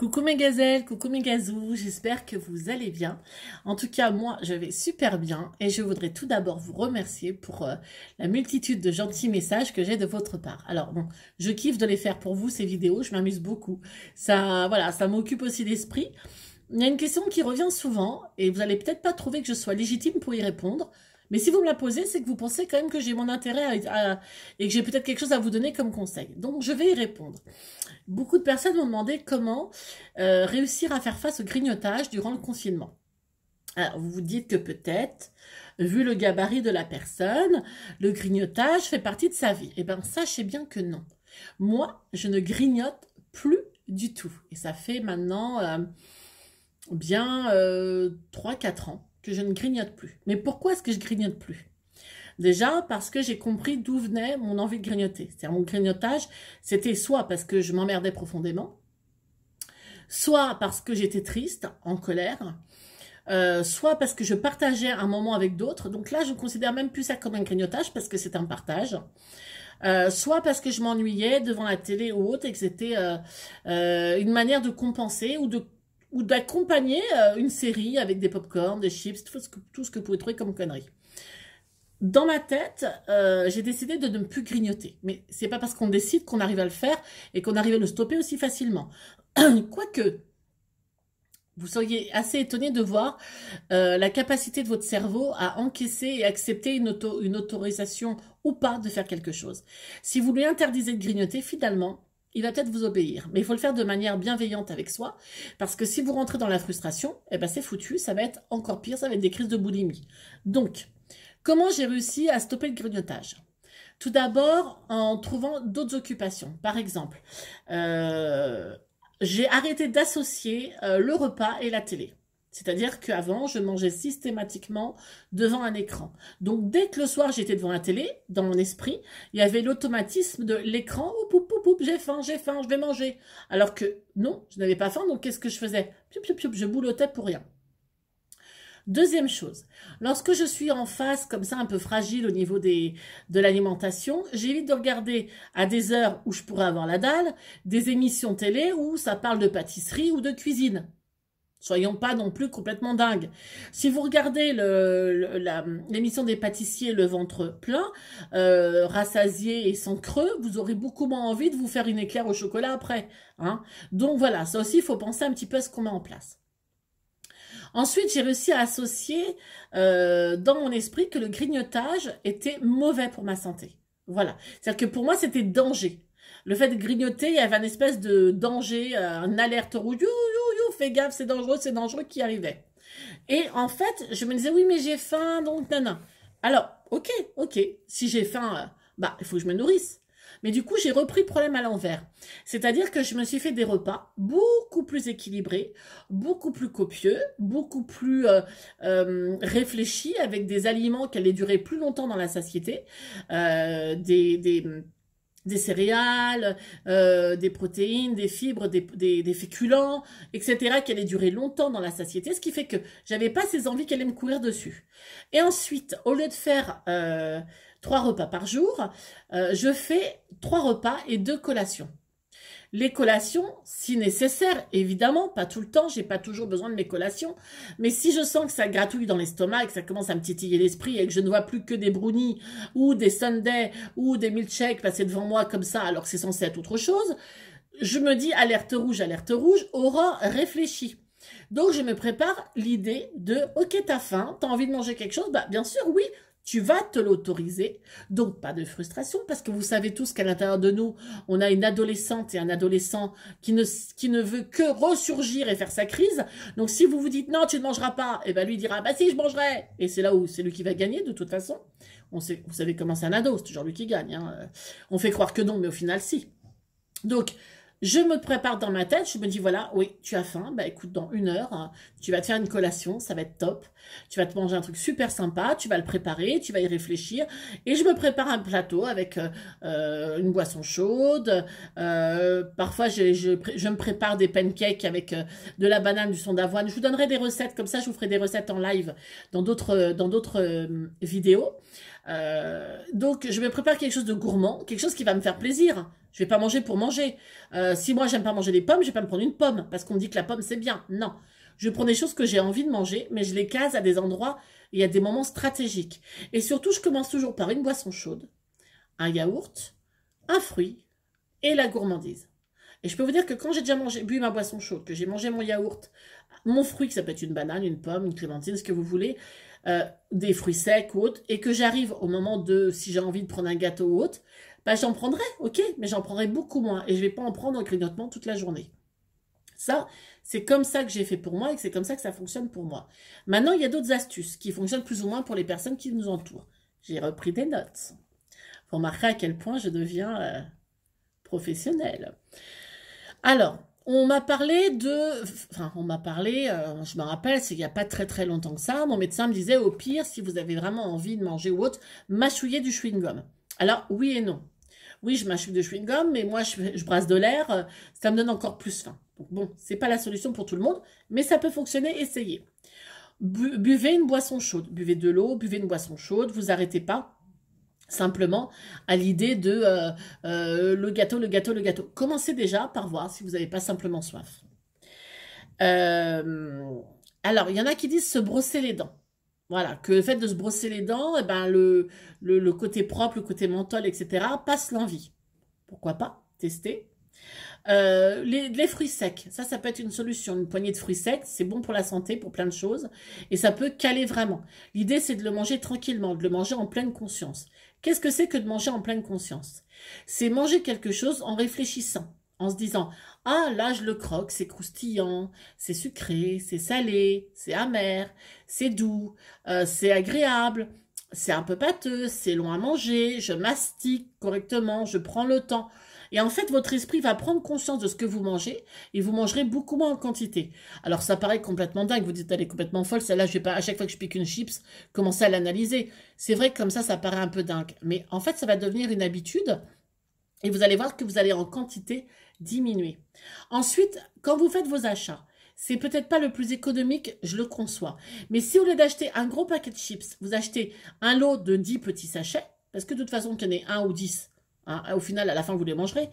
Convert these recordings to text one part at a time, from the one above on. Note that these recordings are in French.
Coucou mes gazelles, coucou mes gazous, j'espère que vous allez bien. En tout cas, moi, je vais super bien et je voudrais tout d'abord vous remercier pour la multitude de gentils messages que j'ai de votre part. Alors bon, je kiffe de les faire pour vous, ces vidéos, je m'amuse beaucoup. Ça, voilà, ça m'occupe aussi l'esprit. Il y a une question qui revient souvent et vous allez peut-être pas trouver que je sois légitime pour y répondre. Mais si vous me la posez, c'est que vous pensez quand même que j'ai mon intérêt et que j'ai peut-être quelque chose à vous donner comme conseil. Donc, je vais y répondre. Beaucoup de personnes m'ont demandé comment réussir à faire face au grignotage durant le confinement. Alors, vous vous dites que peut-être, vu le gabarit de la personne, le grignotage fait partie de sa vie. Eh bien, sachez bien que non. Moi, je ne grignote plus du tout. Et ça fait maintenant bien 3-4 ans que je ne grignote plus. Mais pourquoi est-ce que je grignote plus? Déjà parce que j'ai compris d'où venait mon envie de grignoter. C'est-à-dire mon grignotage, c'était soit parce que je m'emmerdais profondément, soit parce que j'étais triste, en colère, soit parce que je partageais un moment avec d'autres. Donc là, je ne considère même plus ça comme un grignotage parce que c'est un partage. Soit parce que je m'ennuyais devant la télé ou autre et que c'était une manière de compenser ou d'accompagner une série avec des pop-corn, des chips, tout ce que vous pouvez trouver comme conneries. Dans ma tête, j'ai décidé de ne plus grignoter. Mais c'est pas parce qu'on décide qu'on arrive à le faire et qu'on arrive à le stopper aussi facilement. Quoique, vous seriez assez étonné de voir la capacité de votre cerveau à encaisser et accepter une autorisation ou pas de faire quelque chose. Si vous lui interdisez de grignoter, finalement, il va peut-être vous obéir. Mais il faut le faire de manière bienveillante avec soi, parce que si vous rentrez dans la frustration, eh ben c'est foutu, ça va être encore pire, ça va être des crises de boulimie. Donc, comment j'ai réussi à stopper le grignotage? Tout d'abord, en trouvant d'autres occupations. Par exemple, j'ai arrêté d'associer le repas et la télé. C'est-à-dire qu'avant, je mangeais systématiquement devant un écran. Donc, dès que le soir, j'étais devant la télé, dans mon esprit, il y avait l'automatisme de l'écran. Oup, oup, oup, oup, j'ai faim, je vais manger. Alors que non, je n'avais pas faim, donc qu'est-ce que je faisais? Piou, piou, piou, je boulottais pour rien. Deuxième chose, lorsque je suis en phase comme ça un peu fragile au niveau de l'alimentation, j'évite de regarder à des heures où je pourrais avoir la dalle, des émissions télé où ça parle de pâtisserie ou de cuisine. Soyons pas non plus complètement dingues. Si vous regardez l'émission des pâtissiers le ventre plein, rassasié et sans creux, vous aurez beaucoup moins envie de vous faire une éclair au chocolat après. Hein. Donc voilà, ça aussi, il faut penser un petit peu à ce qu'on met en place. Ensuite, j'ai réussi à associer dans mon esprit que le grignotage était mauvais pour ma santé. Voilà. C'est-à-dire que pour moi, c'était danger. Le fait de grignoter, il y avait une espèce de danger, une alerte rouge. You, you, you, fais gaffe, c'est dangereux qui arrivait. Et en fait, je me disais, oui, mais j'ai faim, donc nana. Alors, ok, si j'ai faim, bah, il faut que je me nourrisse. Mais du coup, j'ai repris le problème à l'envers. C'est-à-dire que je me suis fait des repas beaucoup plus équilibrés, beaucoup plus copieux, beaucoup plus réfléchis, avec des aliments qui allaient durer plus longtemps dans la satiété, des céréales, des protéines, des fibres, des féculents, etc., qui allaient durer longtemps dans la satiété, ce qui fait que j'avais pas ces envies qui allaient me courir dessus. Et ensuite, au lieu de faire 3 repas par jour, je fais 3 repas et 2 collations. Les collations, si nécessaire, évidemment, pas tout le temps, j'ai pas toujours besoin de mes collations, mais si je sens que ça gratouille dans l'estomac, que ça commence à me titiller l'esprit et que je ne vois plus que des brownies ou des sundaes ou des milkshakes passer devant moi comme ça alors que c'est censé être autre chose, je me dis alerte rouge, aura réfléchi. Donc je me prépare l'idée de ok, t'as faim, t'as envie de manger quelque chose, bah bien sûr oui, tu vas te l'autoriser, donc pas de frustration, parce que vous savez tous qu'à l'intérieur de nous, on a une adolescente et un adolescent qui ne veut que ressurgir et faire sa crise. Donc si vous vous dites non, tu ne mangeras pas, et ben lui dira bah si, je mangerai. Et c'est là où c'est lui qui va gagner de toute façon. Vous savez comment c'est un ado, c'est toujours lui qui gagne. Hein. On fait croire que non, mais au final si. Donc je me prépare dans ma tête, je me dis voilà, oui, tu as faim, bah écoute, dans 1 heure, hein, tu vas te faire une collation, ça va être top. Tu vas te manger un truc super sympa, tu vas le préparer, tu vas y réfléchir. Et je me prépare un plateau avec une boisson chaude. Parfois, je me prépare des pancakes avec de la banane, du son d'avoine. Je vous donnerai des recettes, comme ça je vous ferai des recettes en live dans d'autres vidéos. Donc, je me prépare quelque chose de gourmand, quelque chose qui va me faire plaisir. Je vais pas manger pour manger. Si moi, j'aime pas manger des pommes, je vais pas me prendre une pomme parce qu'on me dit que la pomme, c'est bien. Non. Je prends des choses que j'ai envie de manger, mais je les case à des endroits et à des moments stratégiques. Et surtout, je commence toujours par une boisson chaude, un yaourt, un fruit et la gourmandise. Et je peux vous dire que quand j'ai déjà bu ma boisson chaude, que j'ai mangé mon yaourt, mon fruit, que ça peut être une banane, une pomme, une clémentine, ce que vous voulez, des fruits secs ou autres, et que j'arrive au moment de, si j'ai envie de prendre un gâteau ou autre, bah j'en prendrai, ok, mais j'en prendrai beaucoup moins, et je vais pas en prendre en grignotement toute la journée. Ça, c'est comme ça que j'ai fait pour moi, et que c'est comme ça que ça fonctionne pour moi. Maintenant, il y a d'autres astuces qui fonctionnent plus ou moins pour les personnes qui nous entourent. J'ai repris des notes. Pour remarquer à quel point je deviens professionnelle. Alors, on m'a parlé de... Enfin, on m'a parlé, je me rappelle, c'est il n'y a pas très très longtemps que ça, mon médecin me disait, au pire, si vous avez vraiment envie de manger ou autre, mâchouiller du chewing-gum. Alors, oui et non. Oui, je mâchouille du chewing-gum, mais moi, je brasse de l'air, ça me donne encore plus faim. Donc bon, c'est pas la solution pour tout le monde, mais ça peut fonctionner, essayez. Buvez une boisson chaude, buvez de l'eau, buvez une boisson chaude, vous arrêtez pas. Simplement à l'idée de le gâteau, le gâteau, le gâteau. Commencez déjà par voir si vous n'avez pas simplement soif. Alors, il y en a qui disent se brosser les dents. Voilà, que le fait de se brosser les dents, eh ben, le côté propre, le côté menthol, etc., passe l'envie. Pourquoi pas tester. Les fruits secs, ça peut être une solution. Une poignée de fruits secs, c'est bon pour la santé, pour plein de choses. Et ça peut caler vraiment. L'idée, c'est de le manger tranquillement, de le manger en pleine conscience. Qu'est-ce que c'est que de manger en pleine conscience? C'est manger quelque chose en réfléchissant, en se disant « Ah, là, je le croque, c'est croustillant, c'est sucré, c'est salé, c'est amer, c'est doux, c'est agréable, c'est un peu pâteux, c'est long à manger, je mastique correctement, je prends le temps. » Et en fait, votre esprit va prendre conscience de ce que vous mangez et vous mangerez beaucoup moins en quantité. Alors, ça paraît complètement dingue. Vous dites, elle est complètement folle. Celle-là, je vais pas, à chaque fois que je pique une chips, commencer à l'analyser. C'est vrai que comme ça paraît un peu dingue. Mais en fait, ça va devenir une habitude et vous allez voir que vous allez en quantité diminuer. Ensuite, quand vous faites vos achats, c'est peut-être pas le plus économique, je le conçois. Mais si au lieu d'acheter un gros paquet de chips, vous achetez un lot de 10 petits sachets, parce que de toute façon, tenez 1 ou 10, hein, au final, à la fin, vous les mangerez.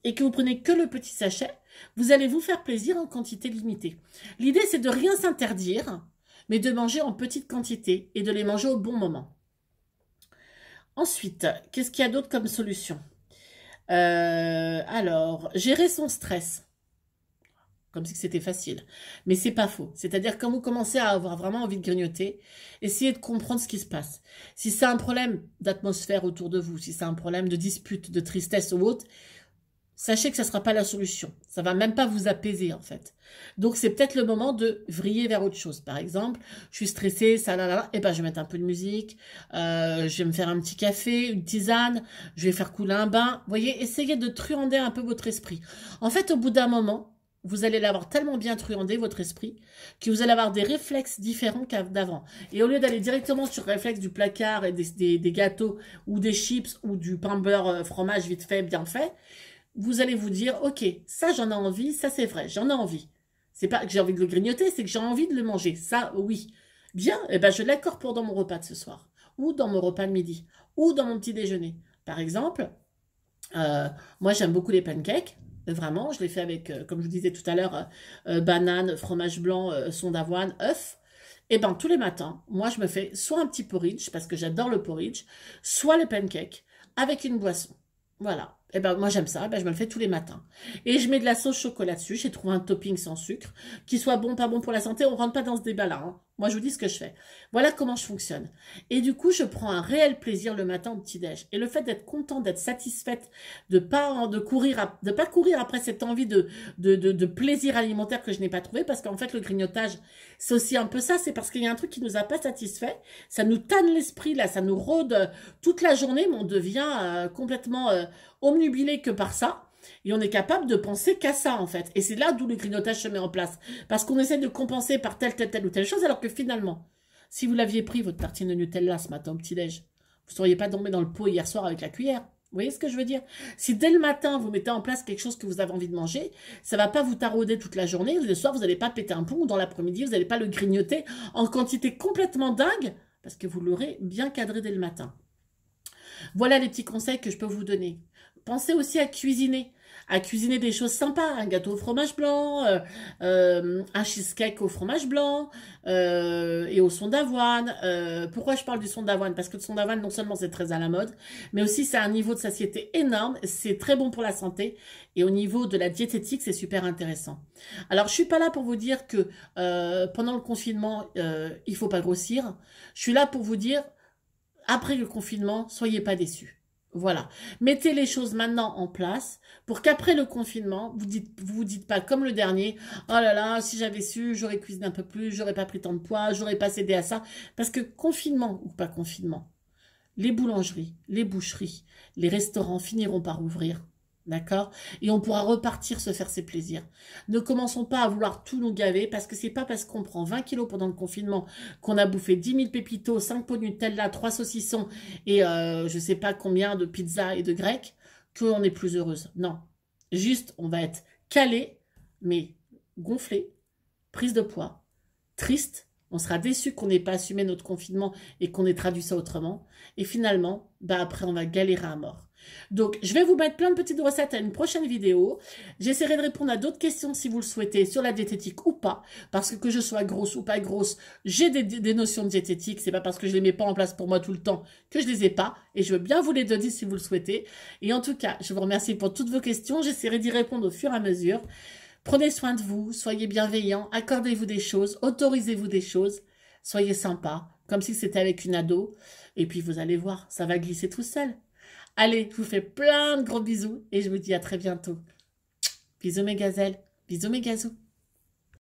Et que vous prenez que le petit sachet, vous allez vous faire plaisir en quantité limitée. L'idée, c'est de rien s'interdire, mais de manger en petite quantité et de les manger au bon moment. Ensuite, qu'est-ce qu'il y a d'autre comme solution? Alors, gérer son stress. Comme si c'était facile. Mais c'est pas faux. C'est-à-dire quand vous commencez à avoir vraiment envie de grignoter, essayez de comprendre ce qui se passe. Si c'est un problème d'atmosphère autour de vous, si c'est un problème de dispute, de tristesse ou autre, sachez que ça ne sera pas la solution. Ça va même pas vous apaiser en fait. Donc c'est peut-être le moment de vriller vers autre chose. Par exemple, je suis stressée, ça là là, et ben je vais mettre un peu de musique, je vais me faire un petit café, une tisane, je vais faire couler un bain. Vous voyez, essayez de truander un peu votre esprit. En fait, au bout d'un moment, vous allez l'avoir tellement bien truandé, votre esprit, que vous allez avoir des réflexes différents qu'avant. Et au lieu d'aller directement sur le réflexe du placard et des gâteaux ou des chips ou du pain beurre fromage vite fait, bien fait, vous allez vous dire, ok, ça j'en ai envie, ça c'est vrai, j'en ai envie. C'est pas que j'ai envie de le grignoter, c'est que j'ai envie de le manger. Ça, oui. Bien, eh ben je l'incorpore dans mon repas de ce soir, ou dans mon repas de midi, ou dans mon petit déjeuner. Par exemple, moi j'aime beaucoup les pancakes. Vraiment, je l'ai fait avec, comme je vous disais tout à l'heure, banane, fromage blanc, son d'avoine, œuf. Et ben tous les matins, moi je me fais soit un petit porridge, parce que j'adore le porridge, soit les pancakes, avec une boisson. Voilà. Et ben moi j'aime ça, ben, je me le fais tous les matins. Et je mets de la sauce chocolat dessus, j'ai trouvé un topping sans sucre, qui soit bon, pas bon pour la santé, on rentre pas dans ce débat-là. Hein. Moi je vous dis ce que je fais. Voilà comment je fonctionne. Et du coup, je prends un réel plaisir le matin au petit-déj. Et le fait d'être contente, d'être satisfaite, de pas courir après cette envie de plaisir alimentaire que je n'ai pas trouvé, parce qu'en fait le grignotage, c'est aussi un peu ça, c'est parce qu'il y a un truc qui nous a pas satisfait, ça nous tanne l'esprit là, ça nous rôde toute la journée, mais on devient complètement omnubilé que par ça. Et on est capable de penser qu'à ça, en fait. Et c'est là d'où le grignotage se met en place. Parce qu'on essaie de compenser par telle ou telle chose, alors que finalement, si vous l'aviez pris, votre tartine de Nutella ce matin au petit-déj, vous ne seriez pas tombé dans le pot hier soir avec la cuillère. Vous voyez ce que je veux dire? Si dès le matin, vous mettez en place quelque chose que vous avez envie de manger, ça ne va pas vous tarauder toute la journée. Le soir, vous n'allez pas péter un plomb, ou dans l'après-midi, vous n'allez pas le grignoter en quantité complètement dingue, parce que vous l'aurez bien cadré dès le matin. Voilà les petits conseils que je peux vous donner. pensez aussi à cuisiner. À cuisiner des choses sympas, un gâteau au fromage blanc, un cheesecake au fromage blanc et au son d'avoine. Pourquoi je parle du son d'avoine? Parce que le son d'avoine, non seulement c'est très à la mode, mais aussi c'est un niveau de satiété énorme, c'est très bon pour la santé et au niveau de la diététique, c'est super intéressant. Alors, je suis pas là pour vous dire que pendant le confinement, il faut pas grossir. Je suis là pour vous dire, après le confinement, soyez pas déçus. Voilà. Mettez les choses maintenant en place pour qu'après le confinement, vous dites pas comme le dernier, oh là là, si j'avais su, j'aurais cuisiné un peu plus, j'aurais pas pris tant de poids, j'aurais pas cédé à ça. Parce que confinement ou pas confinement, les boulangeries, les boucheries, les restaurants finiront par ouvrir. D'accord? Et on pourra repartir se faire ses plaisirs. Ne commençons pas à vouloir tout nous gaver parce que c'est pas parce qu'on prend 20 kilos pendant le confinement qu'on a bouffé 10 000 pépitos, 5 pots de Nutella, 3 saucissons et je sais pas combien de pizza et de grec qu'on est plus heureuse. Non. Juste, on va être calé, mais gonflé, prise de poids, triste. On sera déçu qu'on n'ait pas assumé notre confinement et qu'on ait traduit ça autrement. Et finalement, bah après, on va galérer à mort. Donc, je vais vous mettre plein de petites recettes à une prochaine vidéo. J'essaierai de répondre à d'autres questions si vous le souhaitez sur la diététique ou pas. Parce que je sois grosse ou pas grosse, j'ai des notions de diététique. C'est pas parce que je les mets pas en place pour moi tout le temps que je les ai pas. Et je veux bien vous les donner si vous le souhaitez. Et en tout cas, je vous remercie pour toutes vos questions. J'essaierai d'y répondre au fur et à mesure. Prenez soin de vous, soyez bienveillants, accordez-vous des choses, autorisez-vous des choses, soyez sympa, comme si c'était avec une ado. Et puis vous allez voir, ça va glisser tout seul. Allez, je vous fais plein de gros bisous et je vous dis à très bientôt. Bisous mes gazelles, bisous mes gazous.